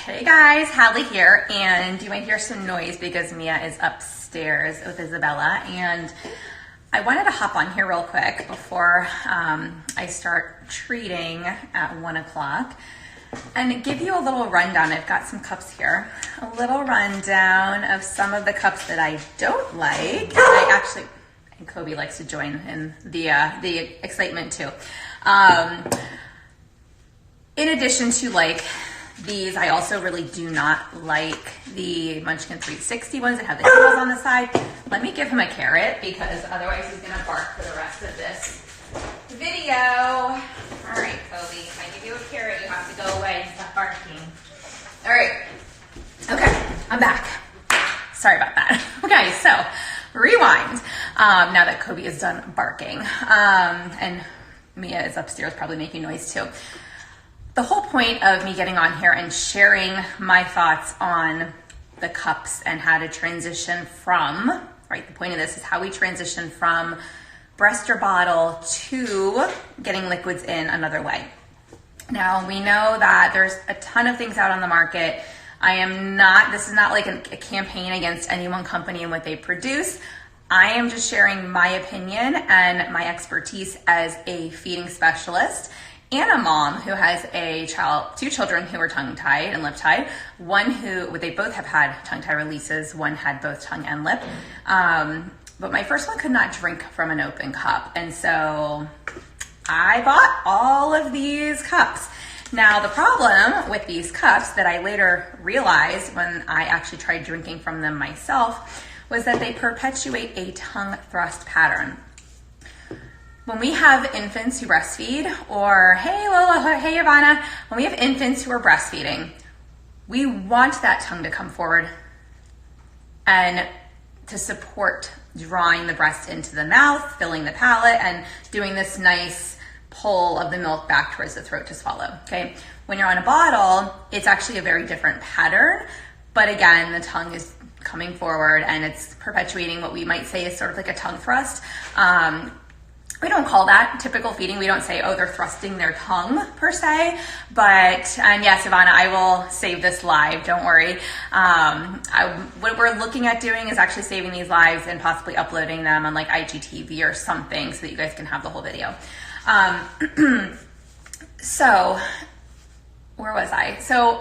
Hey guys, Hallie here, and you might hear some noise because Mia is upstairs with Isabella, and I wanted to hop on here real quick before I start treating at 1 o'clock and give you a little rundown. I've got some cups here, a little rundown of some of the cups that I don't like. And Kobe likes to join in the excitement too. In addition to like these, I also really do not like the Munchkin 360 ones that have the handles on the side. Let me give him a carrot because otherwise he's gonna bark for the rest of this video. All right, Kobe, if I give you a carrot, you have to go away and stop barking. All right, okay, I'm back. Sorry about that. Okay, so rewind. Now that Kobe is done barking, and Mia is upstairs probably making noise too. The whole point of me getting on here and sharing my thoughts on the cups and how to transition from, right, the point of this is how we transition from breast or bottle to getting liquids in another way. Now, we know that there's a ton of things out on the market. This is not like a campaign against any one company and what they produce. I am just sharing my opinion and my expertise as a feeding specialist and a mom who has two children who are tongue-tied and lip-tied. They both have had tongue-tie releases. One had both tongue and lip. But my first one could not drink from an open cup. And so I bought all of these cups. Now, the problem with these cups that I later realized when I actually tried drinking from them myself was that they perpetuate a tongue thrust pattern. When we have infants who breastfeed, or hey Lola, hey Ivana, when we have infants who are breastfeeding, we want that tongue to come forward and to support drawing the breast into the mouth, filling the palate, and doing this nice pull of the milk back towards the throat to swallow, okay? When you're on a bottle, it's actually a very different pattern, but again, the tongue is coming forward and it's perpetuating what we might say is sort of like a tongue thrust. We don't call that typical feeding. We don't say, oh, they're thrusting their tongue per se. And yes, Ivana, I will save this live. Don't worry. What we're looking at doing is actually saving these lives and possibly uploading them on like IGTV or something so that you guys can have the whole video. So where was I? So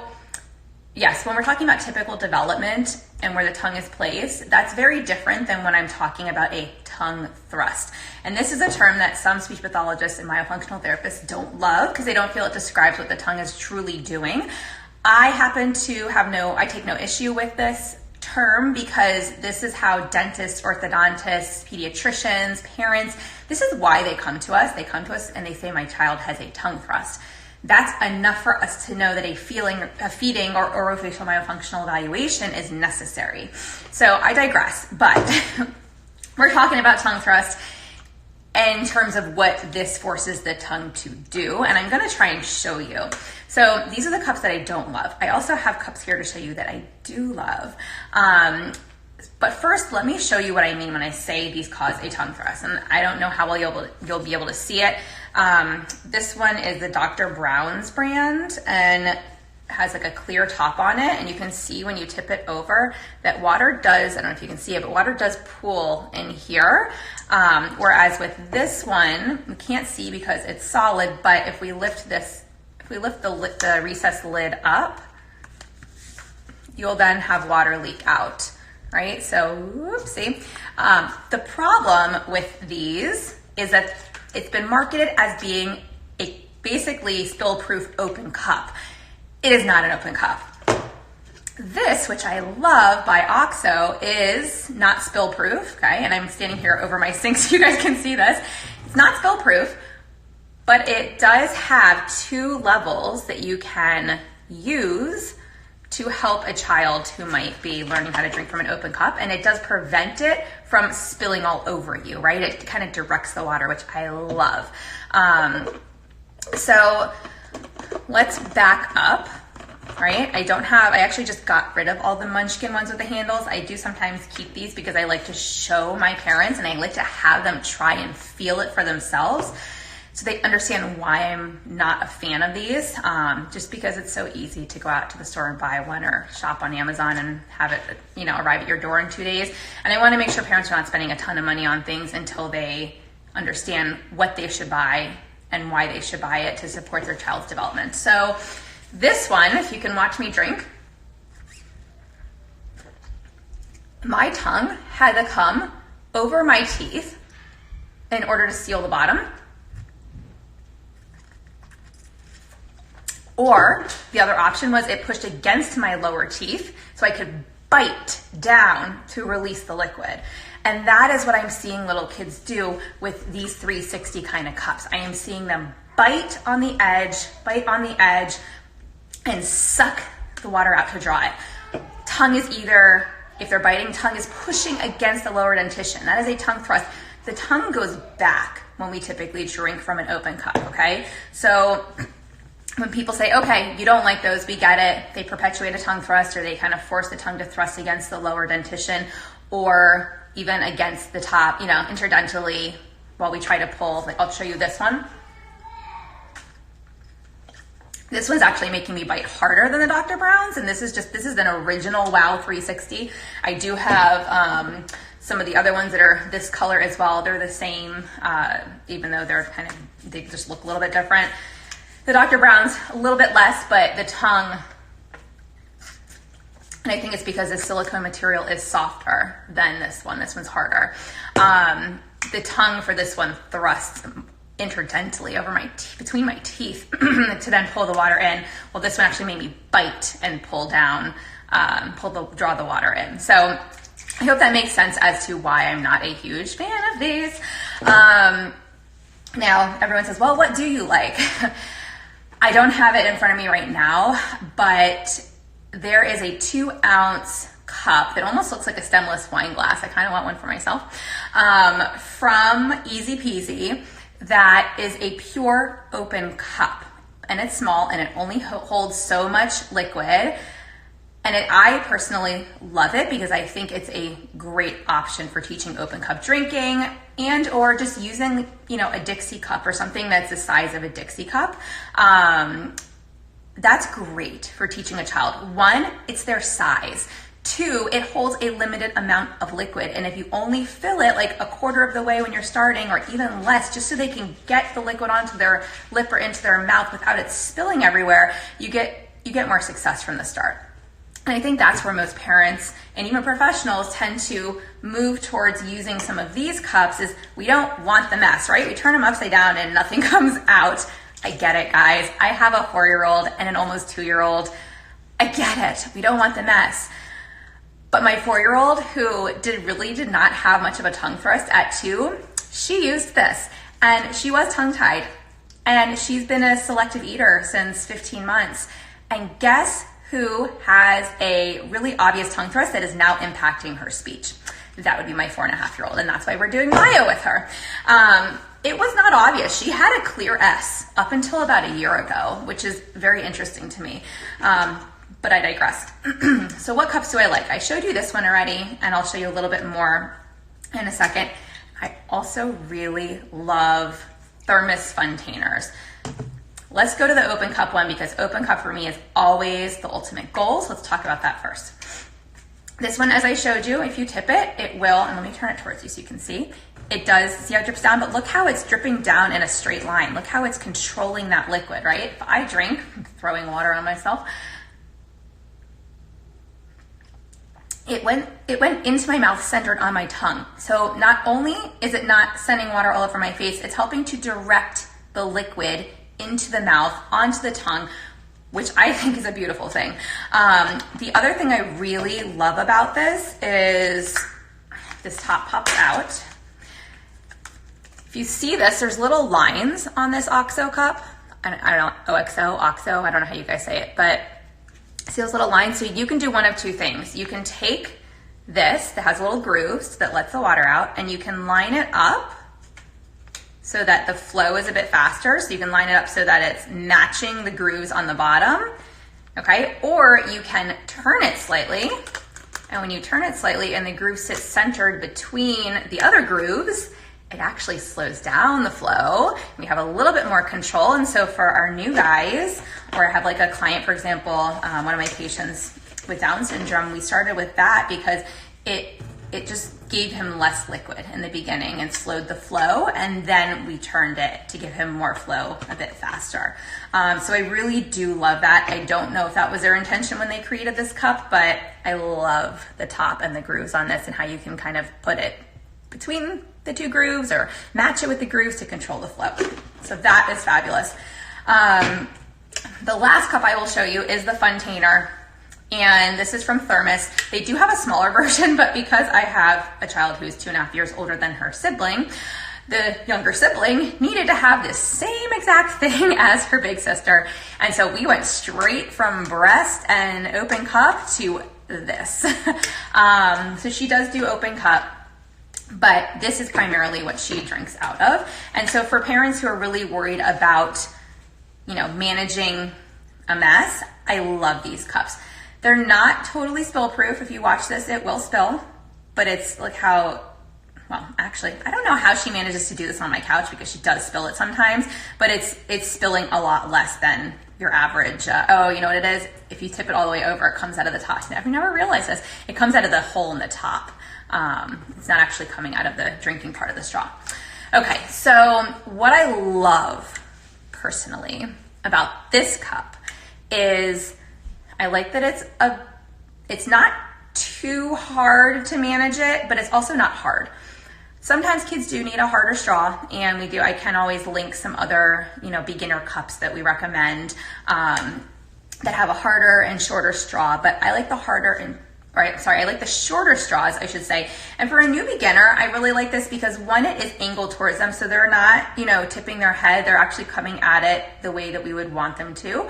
yes, when we're talking about typical development and where the tongue is placed, that's very different than when I'm talking about a tongue thrust. And this is a term that some speech pathologists and myofunctional therapists don't love because they don't feel it describes what the tongue is truly doing. I take no issue with this term because this is how dentists, orthodontists, pediatricians, parents, this is why they come to us. They come to us and they say, my child has a tongue thrust. That's enough for us to know that a feeding or orofacial myofunctional evaluation is necessary. So I digress, but we're talking about tongue thrust in terms of what this forces the tongue to do, and I'm gonna try and show you. So these are the cups that I don't love. I also have cups here to show you that I do love. But first, let me show you what I mean when I say these cause a tongue thrust. And I don't know how well you'll be able to see it. This one is the Dr. Brown's brand and has like a clear top on it. And you can see when you tip it over that water does, I don't know if you can see it, but water does pool in here. Whereas with this one, we can't see because it's solid, but if we lift the recessed lid up, you'll then have water leak out. Right? So, whoopsie. The problem with these is that it's been marketed as being a basically spill-proof open cup. It is not an open cup. This, which I love by OXO, is not spill-proof, okay? And I'm standing here over my sink so you guys can see this. It's not spill-proof, but it does have 2 levels that you can use to help a child who might be learning how to drink from an open cup, and it does prevent it from spilling all over you, right? It kind of directs the water, which I love. So let's back up, right? I actually just got rid of all the Munchkin ones with the handles. I do sometimes keep these because I like to show my parents and I like to have them try and feel it for themselves. so they understand why I'm not a fan of these, just because it's so easy to go out to the store and buy one or shop on Amazon and have it, you know, arrive at your door in 2 days. And I want to make sure parents are not spending a ton of money on things until they understand what they should buy and why they should buy it to support their child's development. So this one, if you can watch me drink, my tongue had to come over my teeth in order to seal the bottom. Or the other option was it pushed against my lower teeth so I could bite down to release the liquid. And that is what I'm seeing little kids do with these 360 kind of cups. I am seeing them bite on the edge, and suck the water out to draw it. Tongue is either, if they're biting, tongue is pushing against the lower dentition. That is a tongue thrust. The tongue goes back when we typically drink from an open cup, okay? So when people say, okay, you don't like those, we get it. They perpetuate a tongue thrust, or they kind of force the tongue to thrust against the lower dentition, or even against the top, you know, interdentally while we try to pull. Like, I'll show you this one. This one's actually making me bite harder than the Dr. Brown's, and this is an original Wow 360. I do have some of the other ones that are this color as well. They're the same, even though they just look a little bit different. The Dr. Brown's a little bit less, but the tongue, and I think it's because the silicone material is softer than this one. This one's harder. The tongue for this one thrusts interdentally over between my teeth to then pull the water in. Well, this one actually made me bite and pull down, draw the water in. So I hope that makes sense as to why I'm not a huge fan of these. Now, everyone says, well, what do you like? I don't have it in front of me right now, but there is a 2-ounce cup that almost looks like a stemless wine glass. I kind of want one for myself. From Easy Peasy, that is a pure open cup, and it's small, and it only holds so much liquid. And I personally love it because I think it's a great option for teaching open cup drinking, and or just using, you know, a Dixie cup or something that's the size of a Dixie cup. That's great for teaching a child. 1, it's their size. 2, it holds a limited amount of liquid. And if you only fill it like a quarter of the way when you're starting, or even less, just so they can get the liquid onto their lip or into their mouth without it spilling everywhere, you get more success from the start. And I think that's where most parents and even professionals tend to move towards using some of these cups, is we don't want the mess, right? We turn them upside down and nothing comes out. I get it, guys. I have a 4-year-old and an almost 2-year-old. I get it. We don't want the mess. But my 4-year-old, who did not have much of a tongue thrust at 2, she used this, and she was tongue-tied. And she's been a selective eater since 15 months. And guess who has a really obvious tongue thrust that is now impacting her speech? That would be my 4.5-year-old, and that's why we're doing Maya with her. It was not obvious. She had a clear S up until about a year ago, which is very interesting to me. But I digress. So what cups do I like? I showed you this one already, and I'll show you a little bit more in a second. I also really love thermos funtainers. Let's go to the open cup one, because open cup for me is always the ultimate goal. So let's talk about that first. This one, as I showed you, if you tip it, it will, and let me turn it towards you so you can see. It does, see how it drips down, but look how it's dripping down in a straight line. Look how it's controlling that liquid, right? If I drink, I'm throwing water on myself, it went into my mouth, centered on my tongue. So not only is it not sending water all over my face, it's helping to direct the liquid into the mouth, onto the tongue, which I think is a beautiful thing. The other thing I really love about this is this top pops out. If you see this, there's little lines on this OXO cup. I don't know, OXO, I don't know how you guys say it, but see those little lines? So you can do one of two things. You can take this that has little grooves that lets the water out, and you can line it up so that the flow is a bit faster. So you can line it up so that it's matching the grooves on the bottom, okay? Or you can turn it slightly, and when you turn it slightly and the groove sits centered between the other grooves, it actually slows down the flow. We have a little bit more control. And so for our new guys, or I have like a client, for example, one of my patients with Down syndrome, we started with that because it just gave him less liquid in the beginning and slowed the flow. And then we turned it to give him more flow a bit faster. So I really do love that. I don't know if that was their intention when they created this cup, but I love the top and the grooves on this and how you can kind of put it between the two grooves or match it with the grooves to control the flow. So that is fabulous. The last cup I will show you is the Funtainer. And this is from Thermos. They do have a smaller version, but because I have a child who is 2.5 years older than her sibling, the younger sibling needed to have the same exact thing as her big sister. And so we went straight from breast and open cup to this. So she does do open cup, but this is primarily what she drinks out of. And so for parents who are really worried about, managing a mess, I love these cups. They're not totally spill proof. If you watch this, it will spill, but it's like actually, I don't know how she manages to do this on my couch because she does spill it sometimes, but it's spilling a lot less than your average. You know what it is? If you tip it all the way over, it comes out of the top. I've never realized this. It comes out of the hole in the top. It's not actually coming out of the drinking part of the straw. Okay, so what I love personally about this cup is I like that it's not too hard to manage it, but it's also not hard. Sometimes kids do need a harder straw, and I can always link some other, beginner cups that we recommend that have a harder and shorter straw, but I like the I like the shorter straws, I should say. And for a new beginner, I really like this because one, it is angled towards them, so they're not, tipping their head. They're actually coming at it the way that we would want them to.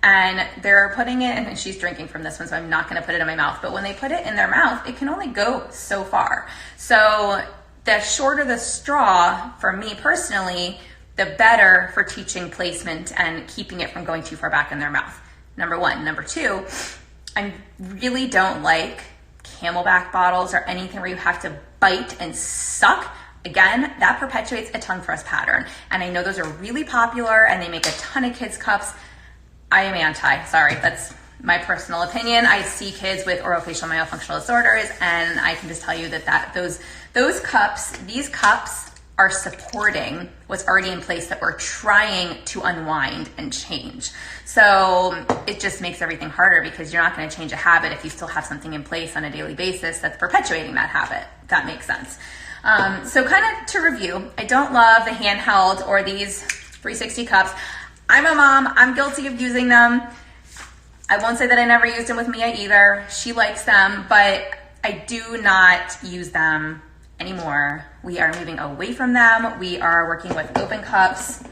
And they're putting it, and she's drinking from this one, so I'm not gonna put it in my mouth, but when they put it in their mouth, it can only go so far. So the shorter the straw, for me personally, the better for teaching placement and keeping it from going too far back in their mouth. Number one. Number two, I really don't like Camelback bottles or anything where you have to bite and suck. Again, that perpetuates a tongue thrust pattern. And I know those are really popular and they make a ton of kids' cups. I am anti, sorry, that's my personal opinion. I see kids with orofacial myofunctional disorders, and I can just tell you that those cups, these cups are supporting what's already in place that we're trying to unwind and change. So it just makes everything harder because you're not gonna change a habit if you still have something in place on a daily basis that's perpetuating that habit, if that makes sense. So kind of to review, I don't love the handheld or these 360 cups. I'm a mom, I'm guilty of using them. I won't say that I never used them with Mia either. She likes them, but I do not use them anymore. We are moving away from them. We are working with open cups.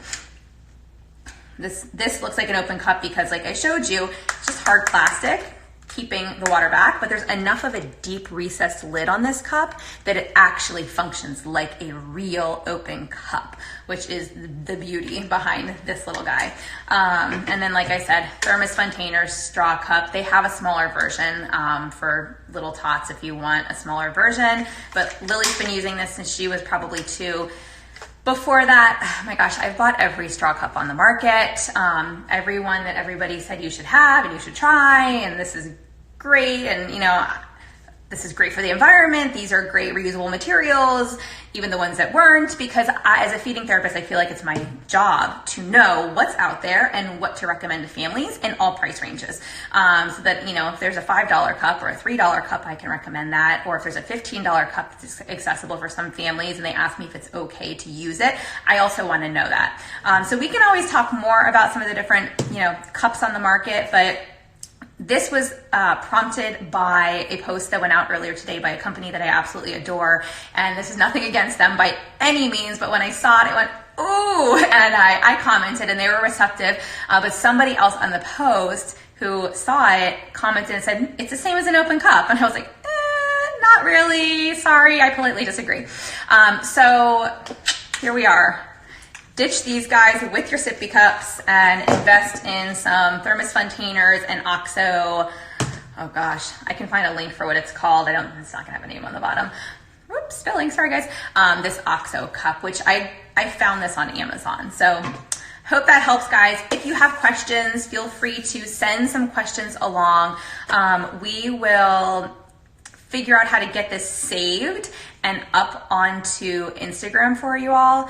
This looks like an open cup because, like I showed you, it's just hard plastic, keeping the water back, but there's enough of a deep recessed lid on this cup that it actually functions like a real open cup, which is the beauty behind this little guy. And then, like I said, Thermos Funtainer straw cup. They have a smaller version for little tots if you want a smaller version, but Lily's been using this since she was probably 2. Before that, oh my gosh, I've bought every straw cup on the market, every one that everybody said you should have and you should try, and this is great, and this is great for the environment. These are great reusable materials, even the ones that weren't, because as a feeding therapist, I feel like it's my job to know what's out there and what to recommend to families in all price ranges. So that, if there's a $5 cup or a $3 cup, I can recommend that. Or if there's a $15 cup that's accessible for some families and they ask me if it's okay to use it, I also want to know that. So we can always talk more about some of the different, cups on the market, but this was prompted by a post that went out earlier today by a company that I absolutely adore. And this is nothing against them by any means, but when I saw it, I went, ooh, and I commented and they were receptive. But somebody else on the post who saw it commented and said, it's the same as an open cup. And I was like, not really, sorry, I politely disagree. So here we are. Ditch these guys with your sippy cups and invest in some Thermos Funtainers and OXO. Oh gosh, I can find a link for what it's called. It's not gonna have a name on the bottom. Whoops, whoops, spilling, sorry guys, this OXO cup, which I found this on Amazon. So hope that helps, guys. If you have questions, feel free to send some questions along. We will figure out how to get this saved and up onto Instagram for you all,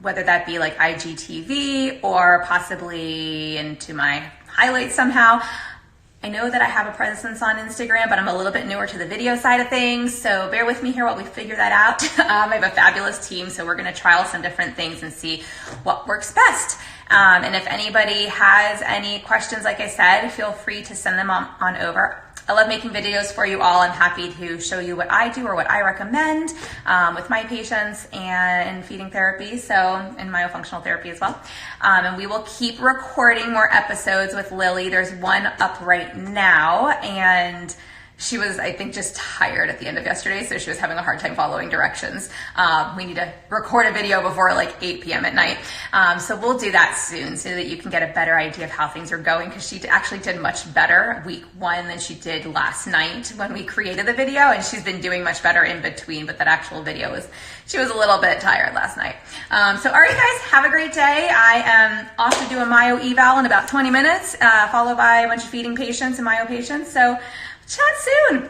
whether that be like IGTV or possibly into my highlights somehow. I know that I have a presence on Instagram, but I'm a little bit newer to the video side of things, so bear with me here while we figure that out. I have a fabulous team, so we're gonna trial some different things and see what works best. And if anybody has any questions, like I said, feel free to send them on over. I love making videos for you all. I'm happy to show you what I do or what I recommend with my patients and feeding therapy, so and myofunctional therapy as well. And we will keep recording more episodes with Lily. There's one up right now, and she was, I think, just tired at the end of yesterday, so she was having a hard time following directions. We need to record a video before like 8 p.m. at night. So we'll do that soon so that you can get a better idea of how things are going, because she actually did much better week 1 than she did last night when we created the video, and she's been doing much better in between, but that actual video she was a little bit tired last night. So all right, guys, have a great day. I am off to do a myo eval in about 20 minutes, followed by a bunch of feeding patients and myo patients. So chat soon.